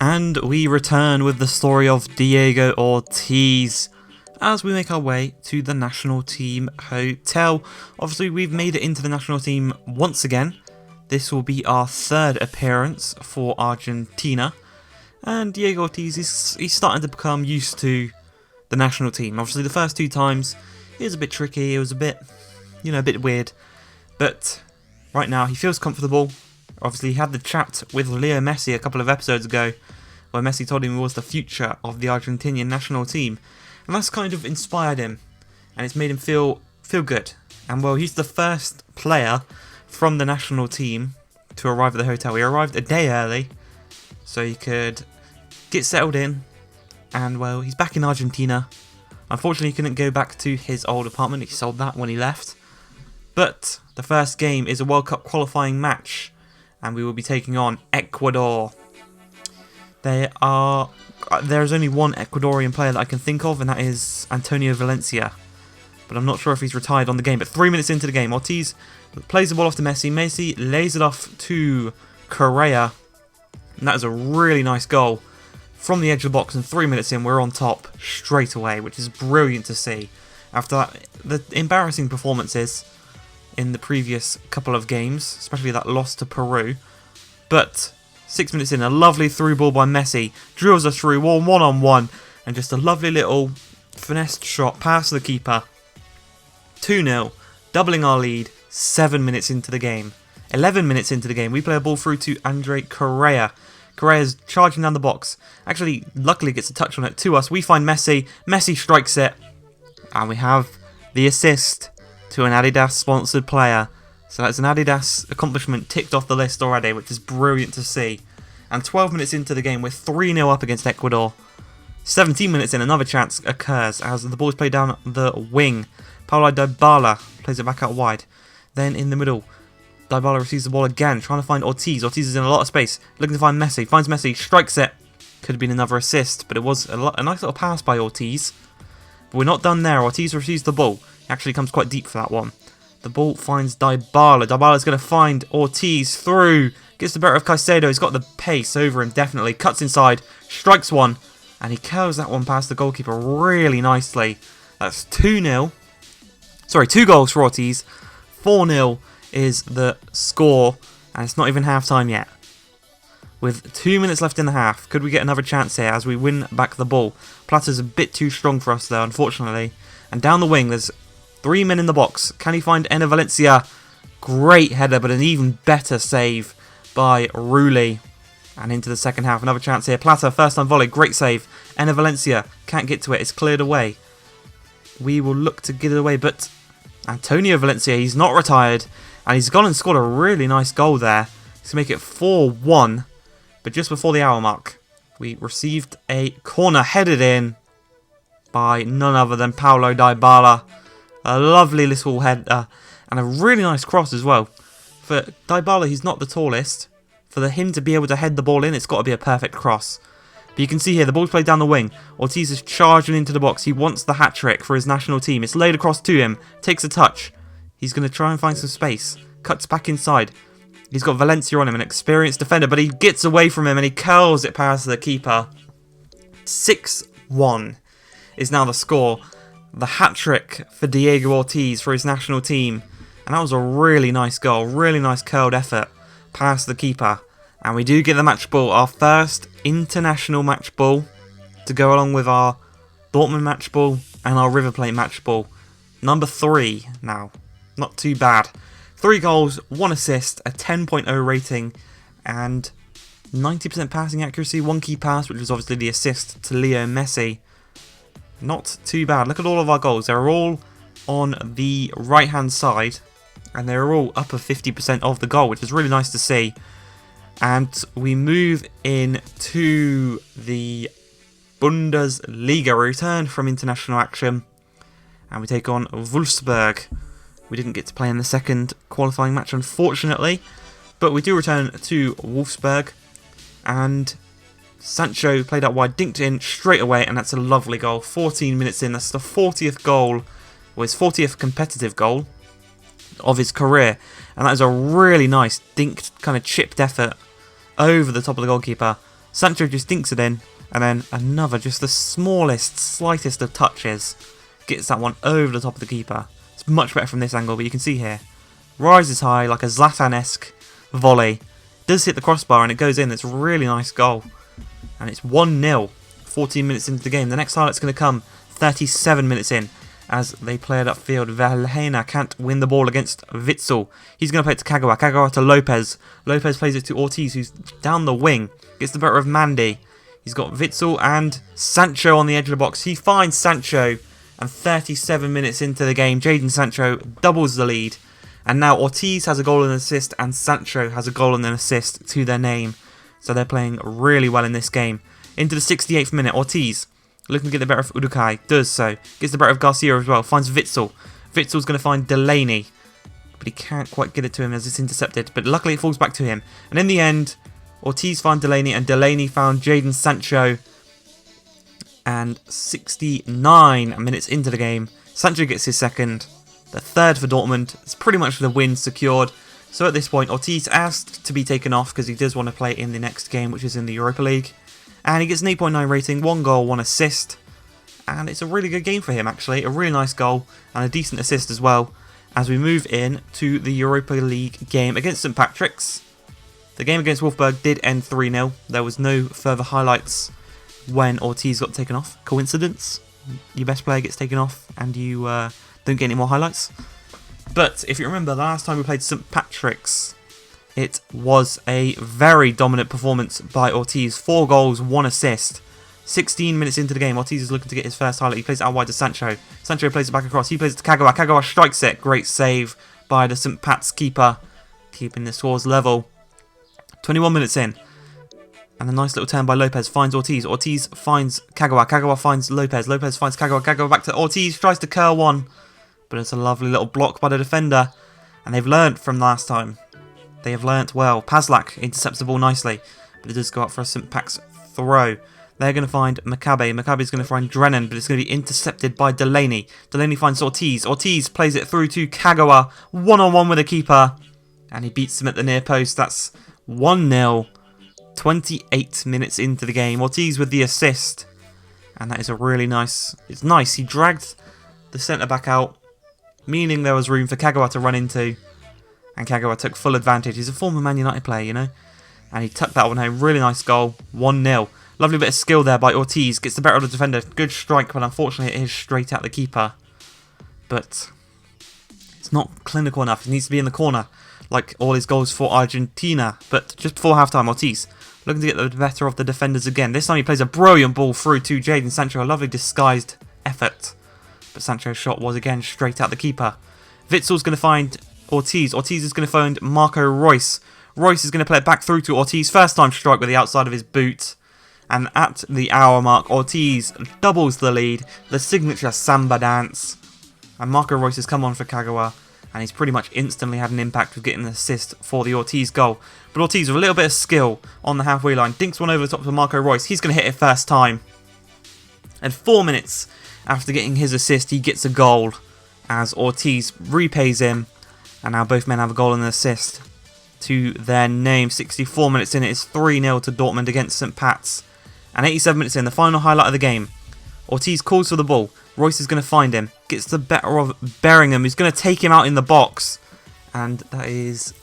And we return with the story of Diego Ortiz as we make our way to the national team hotel. Obviously, we've made it into the national team once again. This will be our third appearance for Argentina. And Diego Ortiz, he's starting to become used to the national team. Obviously, the first two times, it was a bit tricky. It was a bit, a bit weird. But right now, he feels comfortable. Obviously, he had the chat with Leo Messi a couple of episodes ago, where Messi told him he was the future of the Argentinian national team. And that's kind of inspired him, and it's made him feel good. And well, he's the first player from the national team to arrive at the hotel. He arrived a day early, so he could get settled in. And well, he's back in Argentina. Unfortunately, he couldn't go back to his old apartment. He sold that when he left. But the first game is a World Cup qualifying match, and we will be taking on Ecuador. There's only one Ecuadorian player that I can think of, and that is Antonio Valencia. But I'm not sure if he's retired on the game. But 3 minutes into the game, Ortiz plays the ball off to Messi. Messi lays it off to Correa. And that is a really nice goal from the edge of the box. And 3 minutes in, we're on top straight away, which is brilliant to see. After that, the embarrassing performances in the previous couple of games, especially that loss to Peru. But 6 minutes in, a lovely through ball by Messi. Drills us through one-on-one. And just a lovely little finessed shot past the keeper. 2-0. Doubling our lead 7 minutes into the game. 11 minutes into the game, we play a ball through to Andre Correa. Correa's charging down the box. Actually, luckily gets a touch on it to us. We find Messi. Messi strikes it. And we have the assist to an Adidas-sponsored player. So that's an Adidas accomplishment ticked off the list already, which is brilliant to see. And 12 minutes into the game, we're 3-0 up against Ecuador. 17 minutes in, another chance occurs as the ball is played down the wing. Paulo Dybala plays it back out wide. Then in the middle, Dybala receives the ball again, trying to find Ortiz. Ortiz is in a lot of space, looking to find Messi. Finds Messi, strikes it. Could have been another assist, but it was a nice little pass by Ortiz. But we're not done there. Ortiz receives the ball. He actually comes quite deep for that one. The ball finds Dybala. Dybala's going to find Ortiz through. Gets the better of Caicedo. He's got the pace over him, definitely. Cuts inside. Strikes one. And he curls that one past the goalkeeper really nicely. That's 2-0. Sorry, 2 goals for Ortiz. 4-0 is the score. And it's not even half-time yet. With 2 minutes left in the half, could we get another chance here as we win back the ball? Plata's a bit too strong for us, though, unfortunately. And down the wing, there's 3 men in the box. Can he find Enner Valencia? Great header, but an even better save by Rulli. And into the second half, another chance here. Plata, first time volley, great save. Enner Valencia can't get to it, it's cleared away. We will look to get it away, but Antonio Valencia, he's not retired. And he's gone and scored a really nice goal there to make it 4-1. But just before the hour mark, we received a corner headed in by none other than Paulo Dybala. A lovely little header and a really nice cross as well. For Dybala, he's not the tallest. For him to be able to head the ball in, it's got to be a perfect cross. But you can see here, the ball's played down the wing. Ortiz is charging into the box. He wants the hat-trick for his national team. It's laid across to him. Takes a touch. He's going to try and find some space. Cuts back inside. He's got Valencia on him, an experienced defender, but he gets away from him and he curls it past the keeper. 6-1 is now the score. The hat-trick for Diego Ortiz for his national team. And that was a really nice goal. Really nice curled effort past the keeper. And we do get the match ball. Our first international match ball to go along with our Dortmund match ball and our River Plate match ball. Number 3 now. Not too bad. 3 goals, 1 assist, a 10.0 rating, and 90% passing accuracy. 1 key pass, which was obviously the assist to Leo Messi. Not too bad. Look at all of our goals. They're all on the right-hand side. And they're all upper 50% of the goal, which is really nice to see. And we move into the Bundesliga. We return from international action. And we take on Wolfsburg. We didn't get to play in the second qualifying match, unfortunately. But we do return to Wolfsburg. And Sancho played out wide, dinked in straight away, and that's a lovely goal. 14 minutes in, that's the 40th goal, or his 40th competitive goal of his career. And that is a really nice, dinked, kind of chipped effort over the top of the goalkeeper. Sancho just dinks it in, and then another, just the smallest, slightest of touches, gets that one over the top of the keeper. It's much better from this angle, but you can see here, rises high like a Zlatan-esque volley, does hit the crossbar and it goes in. It's a really nice goal, and it's 1-0, 14 minutes into the game. The next highlight's going to come 37 minutes in, as they play it upfield. Valhena can't win the ball against Witsel. He's going to play it to Kagawa. Kagawa to Lopez. Lopez plays it to Ortiz, who's down the wing. Gets the better of Mandy. He's got Witsel and Sancho on the edge of the box. He finds Sancho, and 37 minutes into the game, Jadon Sancho doubles the lead. And now Ortiz has a goal and an assist, and Sancho has a goal and an assist to their name. So they're playing really well in this game. Into the 68th minute, Ortiz, looking to get the better of Udukai, does so. Gets the better of Garcia as well, finds Witsel. Witsel's going to find Delaney, but he can't quite get it to him as it's intercepted. But luckily it falls back to him. And in the end, Ortiz found Delaney, and Delaney found Jadon Sancho. And 69 minutes into the game, Sancho gets his second. The third for Dortmund. It's pretty much the win secured. So at this point, Ortiz asked to be taken off because he does want to play in the next game, which is in the Europa League. And he gets an 8.9 rating, 1 goal, 1 assist. And it's a really good game for him, actually. A really nice goal and a decent assist as well, as we move in to the Europa League game against St. Patrick's. The game against Wolfsburg did end 3-0. There was no further highlights when Ortiz got taken off. Coincidence? Your best player gets taken off and you don't get any more highlights. But if you remember, the last time we played St. Patrick's, it was a very dominant performance by Ortiz. 4 goals, 1 assist. 16 minutes into the game, Ortiz is looking to get his first highlight. He plays it out wide to Sancho. Sancho plays it back across. He plays it to Kagawa. Kagawa strikes it. Great save by the St. Pat's keeper, keeping the scores level. 21 minutes in. And a nice little turn by Lopez finds Ortiz. Ortiz finds Kagawa. Kagawa finds Lopez. Lopez finds Kagawa. Kagawa back to Ortiz. Tries to curl one. But it's a lovely little block by the defender. And they've learnt from last time. They have learnt well. Paslak intercepts the ball nicely. But it does go up for a St. Pat's throw. They're going to find Maccabi. Maccabi's going to find Drennan. But it's going to be intercepted by Delaney. Delaney finds Ortiz. Ortiz plays it through to Kagawa. 1-on-1 with the keeper. And he beats him at the near post. That's 1-0. 28 minutes into the game. Ortiz with the assist. And that is a really nice... It's nice. He dragged the centre-back out, meaning there was room for Kagawa to run into. And Kagawa took full advantage. He's a former Man United player, you know. And he tucked that one home. Really nice goal. 1-0. Lovely bit of skill there by Ortiz. Gets the better of the defender. Good strike, but unfortunately it is straight at the keeper. But it's not clinical enough. He needs to be in the corner, like all his goals for Argentina. But just before half-time, Ortiz looking to get the better of the defenders again. This time he plays a brilliant ball through to Jadon Sancho. A lovely disguised effort. But Sancho's shot was again straight at the keeper. Witzel's going to find Ortiz. Ortiz is going to find Marco Reus. Reus is going to play it back through to Ortiz. First time strike with the outside of his boot. And at the hour mark, Ortiz doubles the lead. The signature samba dance. And Marco Reus has come on for Kagawa. And he's pretty much instantly had an impact with getting an assist for the Ortiz goal. But Ortiz with a little bit of skill on the halfway line. Dinks one over the top to Marco Reus. He's going to hit it first time. And 4 minutes after getting his assist, he gets a goal as Ortiz repays him. And now both men have a goal and an assist to their name. 64 minutes in, it is 3-0 to Dortmund against St. Pat's. And 87 minutes in, the final highlight of the game. Ortiz calls for the ball. Reus is going to find him. Gets the better of Bellingham, who's going to take him out in the box. And that is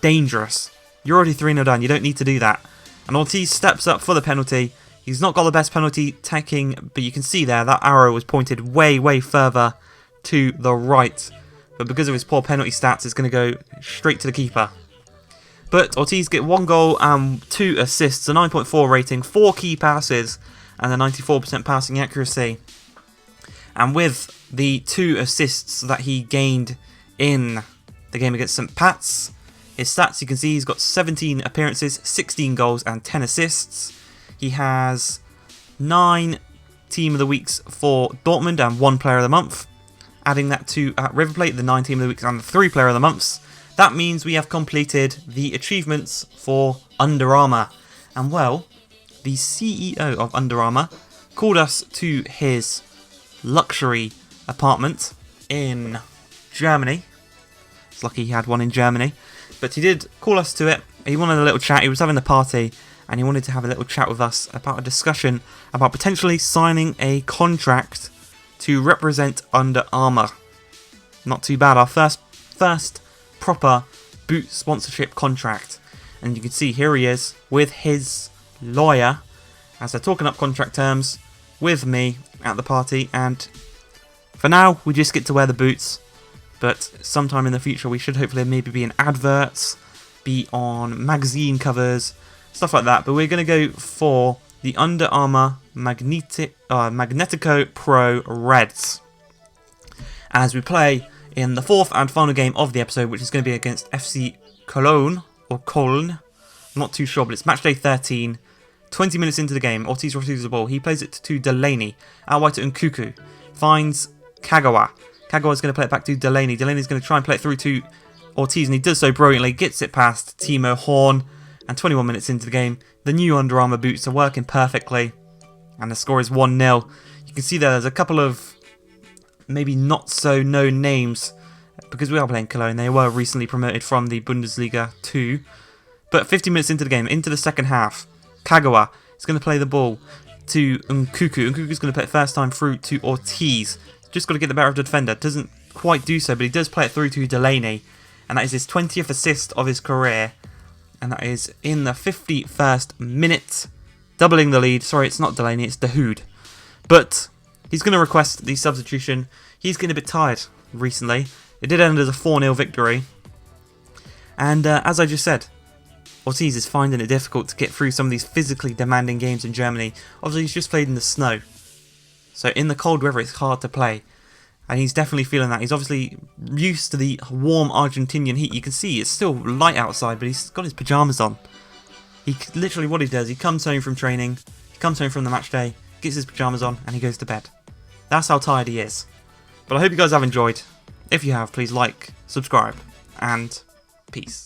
dangerous. You're already 3-0 down. You don't need to do that. And Ortiz steps up for the penalty. He's not got the best penalty taking, but you can see there that arrow was pointed way, way further to the right. But because of his poor penalty stats, it's going to go straight to the keeper. But Ortiz get 1 goal and 2 assists, a 9.4 rating, 4 key passes, and a 94% passing accuracy. And with the 2 assists that he gained in the game against St. Pat's, his stats, you can see he's got 17 appearances, 16 goals and 10 assists. He has 9 Team of the Weeks for Dortmund and 1 Player of the Month. Adding that to River Plate, the 9 Team of the Weeks and the 3 Player of the Months. That means we have completed the achievements for Under Armour. And well, the CEO of Under Armour called us to his luxury apartment in Germany. It's lucky he had one in Germany. But he did call us to it. He wanted a little chat. He was having a party. and he wanted to have a little chat with us about a discussion about potentially signing a contract to represent Under Armour. Not too bad, our first proper boot sponsorship contract. And you can see here he is with his lawyer as they're talking up contract terms with me at the party. And for now, we just get to wear the boots. But sometime in the future, we should hopefully maybe be in adverts, be on magazine covers, stuff like that. But we're going to go for the Under Armour Magnetico Pro Reds as we play in the fourth and final game of the episode, which is going to be against FC Cologne, or Köln. I'm not too sure, but it's match day 13. 20 minutes into the game, Ortiz receives the ball. He plays it to Delaney. Out wide to Nkuku. Finds Kagawa. Kagawa's going to play it back to Delaney. Delaney's going to try and play it through to Ortiz, and he does so brilliantly. Gets it past Timo Horn. And 21 minutes into the game, the new Under Armour boots are working perfectly. And the score is 1-0. You can see there's a couple of maybe not so known names, because we are playing Cologne. They were recently promoted from the Bundesliga 2. But 50 minutes into the game, into the second half, Kagawa is going to play the ball to Nkuku. Nkuku's going to play it first time through to Ortiz. Just got to get the better of the defender. Doesn't quite do so, but he does play it through to Delaney. And that is his 20th assist of his career. And that is in the 51st minute. Doubling the lead. Sorry, it's not Delaney, it's Dahoud. But he's going to request the substitution. He's getting a bit tired recently. It did end as a 4-0 victory. And as I just said, Ortiz is finding it difficult to get through some of these physically demanding games in Germany. Obviously, he's just played in the snow. So in the cold weather, it's hard to play. And he's definitely feeling that. He's obviously used to the warm Argentinian heat. You can see it's still light outside, but he's got his pyjamas on. He literally, what he does, he comes home from training, he comes home from the match day, gets his pyjamas on, and he goes to bed. That's how tired he is. But I hope you guys have enjoyed. If you have, please like, subscribe, and peace.